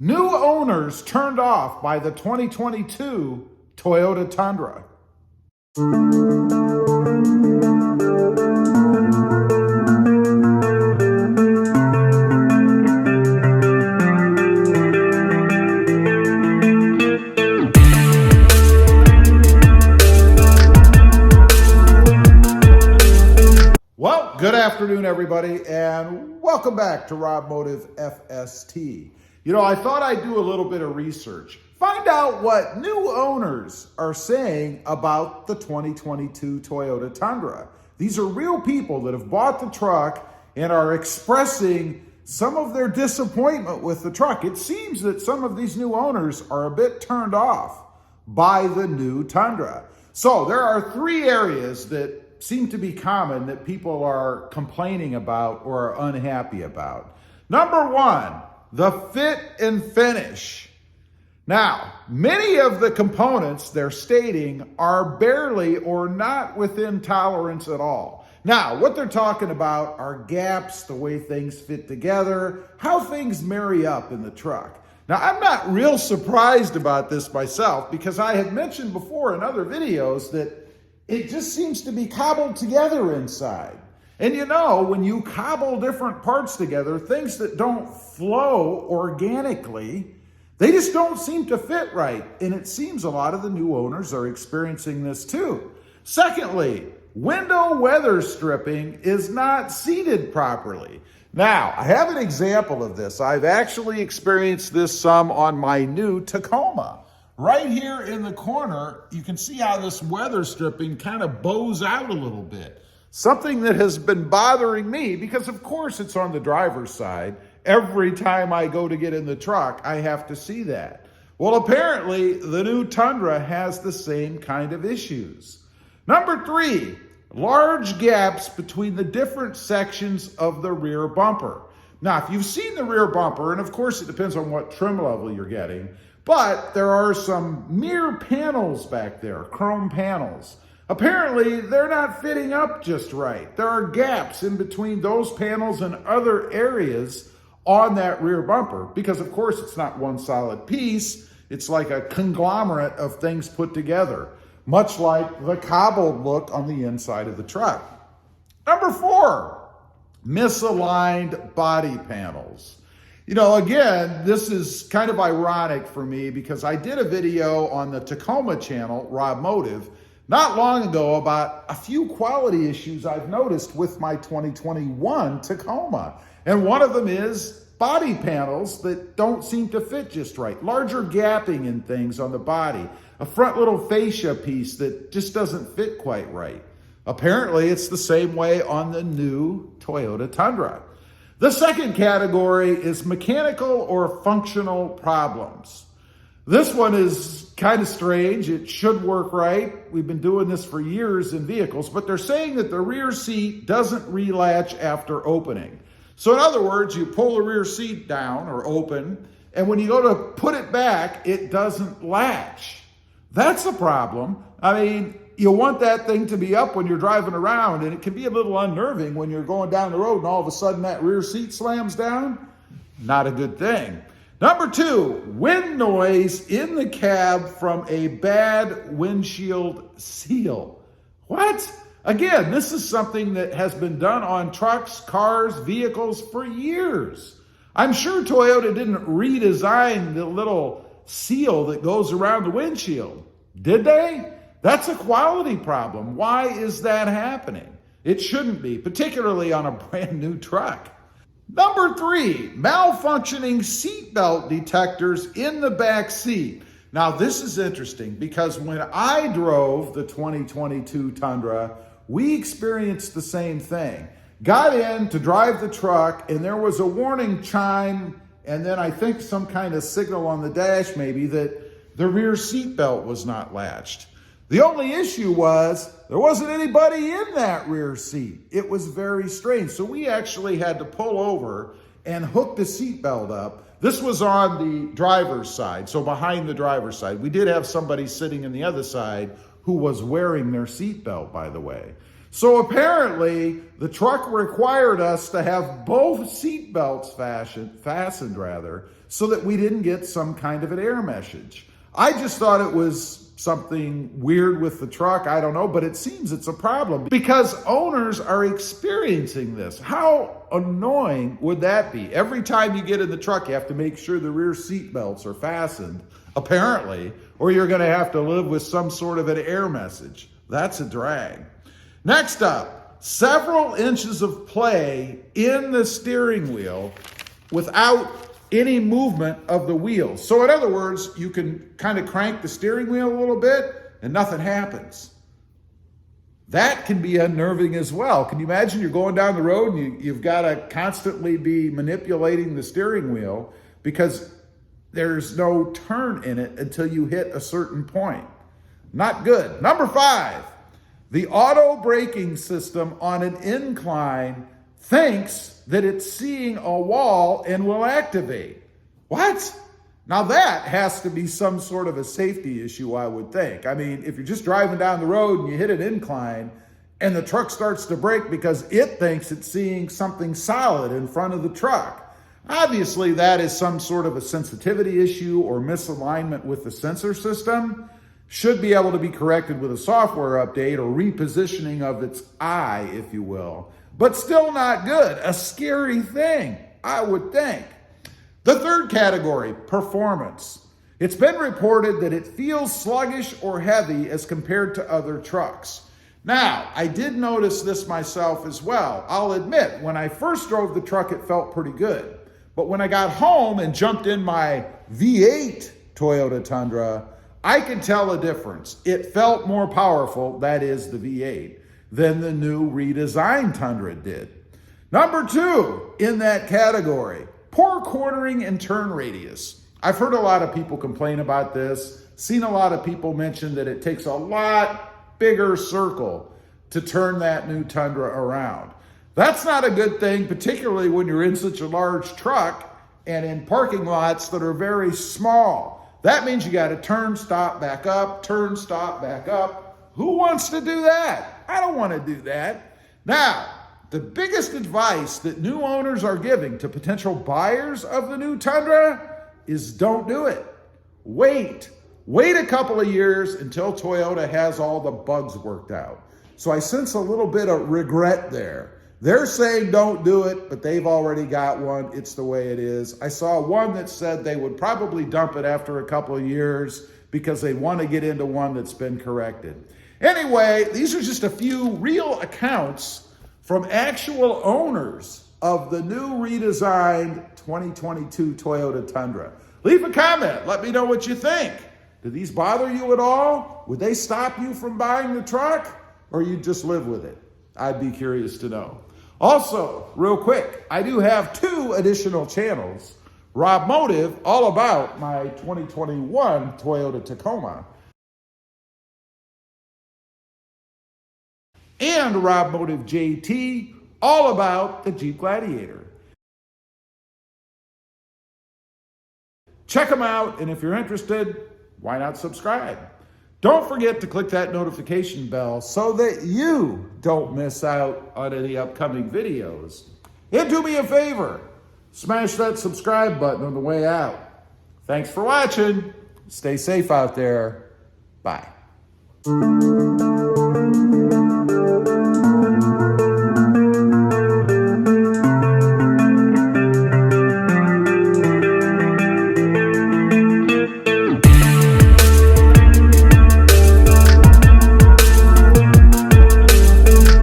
New owners turned off by the 2022 Toyota Tundra. Well, good afternoon, everybody, and welcome back to RamBox FST. You know, I thought I'd do a little bit of research, find out what new owners are saying about the 2022 Toyota Tundra. These are real people that have bought the truck and are expressing some of their disappointment with the truck. It seems that some of these new owners are a bit turned off by the new Tundra. So there are three areas that seem to be common that people are complaining about or are unhappy about. Number one, the fit and finish. Now, many of the components they're stating are barely or not within tolerance at all. Now, what they're talking about are gaps, the way things fit together, how things marry up in the truck. Now, I'm not real surprised about this myself because I had mentioned before in other videos that it just seems to be cobbled together inside. And you know, when you cobble different parts together, things that don't flow organically, they just don't seem to fit right. And it seems a lot of the new owners are experiencing this too. Secondly, window weather stripping is not seated properly. Now, I have an example of this. I've actually experienced this some on my new Tacoma. Right here in the corner, you can see how this weather stripping kind of bows out a little bit. Something that has been bothering me because, of course, it's on the driver's side. Every time I go to get in the truck, I have to see that. Well, apparently, the new Tundra has the same kind of issues. Number three, large gaps between the different sections of the rear bumper. Now, if you've seen the rear bumper, and of course it depends on what trim level you're getting, but there are some mirror panels back there, chrome panels. Apparently, they're not fitting up just right. There are gaps in between those panels and other areas on that rear bumper because, of course, it's not one solid piece. It's like a conglomerate of things put together, much like the cobbled look on the inside of the truck. Number four, misaligned body panels. You know, again, this is kind of ironic for me because I did a video on the Tacoma channel, RamBox, not long ago about a few quality issues I've noticed with my 2021 Tacoma. And one of them is body panels that don't seem to fit just right. Larger gapping in things on the body. A front little fascia piece that just doesn't fit quite right. Apparently, it's the same way on the new Toyota Tundra. The second category is mechanical or functional problems. This one is kind of strange. It should work right. We've been doing this for years in vehicles, but they're saying that the rear seat doesn't relatch after opening. So in other words, you pull the rear seat down or open, and when you go to put it back, it doesn't latch. That's a problem. I mean, you want that thing to be up when you're driving around, and it can be a little unnerving when you're going down the road and all of a sudden that rear seat slams down. Not a good thing. Number two, wind noise in the cab from a bad windshield seal. What? Again, this is something that has been done on trucks, cars, vehicles for years. I'm sure Toyota didn't redesign the little seal that goes around the windshield. Did they? That's a quality problem. Why is that happening? It shouldn't be, particularly on a brand new truck. Number three, malfunctioning seatbelt detectors in the back seat. Now, this is interesting because when I drove the 2022 Tundra, we experienced the same thing. Got in to drive the truck, and there was a warning chime, and then I think some kind of signal on the dash maybe that the rear seatbelt was not latched. The only issue was there wasn't anybody in that rear seat. It was very strange. So we actually had to pull over and hook the seatbelt up. This was on the driver's side, so behind the driver's side. We did have somebody sitting in the other side who was wearing their seatbelt, by the way. So apparently, the truck required us to have both seat belts fastened, so that we didn't get some kind of an error message. I just thought it was something weird with the truck. I don't know, but it seems it's a problem because owners are experiencing this. How annoying would that be? Every time you get in the truck, you have to make sure the rear seat belts are fastened, apparently, or you're going to have to live with some sort of an error message. That's a drag. Next up, several inches of play in the steering wheel without any movement of the wheels. So in other words, you can kind of crank the steering wheel a little bit and nothing happens. That can be unnerving as well. Can you imagine you're going down the road and you've got to constantly be manipulating the steering wheel because there's no turn in it until you hit a certain point. Not good. Number 5. The auto braking system on an incline thinks that it's seeing a wall and will activate. What? Now that has to be some sort of a safety issue, I would think. I mean, if you're just driving down the road and you hit an incline and the truck starts to brake because it thinks it's seeing something solid in front of the truck, obviously that is some sort of a sensitivity issue or misalignment with the sensor system. Should be able to be corrected with a software update or repositioning of its eye, if you will. But still not good. A scary thing, I would think. The third category, performance. It's been reported that it feels sluggish or heavy as compared to other trucks. Now, I did notice this myself as well. I'll admit, when I first drove the truck, it felt pretty good. But when I got home and jumped in my V8 Toyota Tundra, I could tell a difference. It felt more powerful, that is the V8, than the new redesigned Tundra did. Number 2 in that category, poor quartering and turn radius. I've heard a lot of people complain about this, seen a lot of people mention that it takes a lot bigger circle to turn that new Tundra around. That's not a good thing, particularly when you're in such a large truck and in parking lots that are very small. That means you got to turn, stop, back up, turn, stop, back up. Who wants to do that? I don't want to do that. Now, the biggest advice that new owners are giving to potential buyers of the new Tundra is don't do it. Wait a couple of years until Toyota has all the bugs worked out. So I sense a little bit of regret there. They're saying don't do it, but they've already got one. It's the way it is. I saw one that said they would probably dump it after a couple of years because they want to get into one that's been corrected. Anyway, these are just a few real accounts from actual owners of the new redesigned 2022 Toyota Tundra. Leave a comment. Let me know what you think. Do these bother you at all? Would they stop you from buying the truck? Or you just live with it? I'd be curious to know. Also, real quick, I do have 2 additional channels. Rob Motive, all about my 2021 Toyota Tacoma. And Rob Motive JT, all about the Jeep Gladiator. Check them out, and if you're interested, why not subscribe? Don't forget to click that notification bell so that you don't miss out on any upcoming videos. And do me a favor, smash that subscribe button on the way out. Thanks for watching. Stay safe out there. Bye.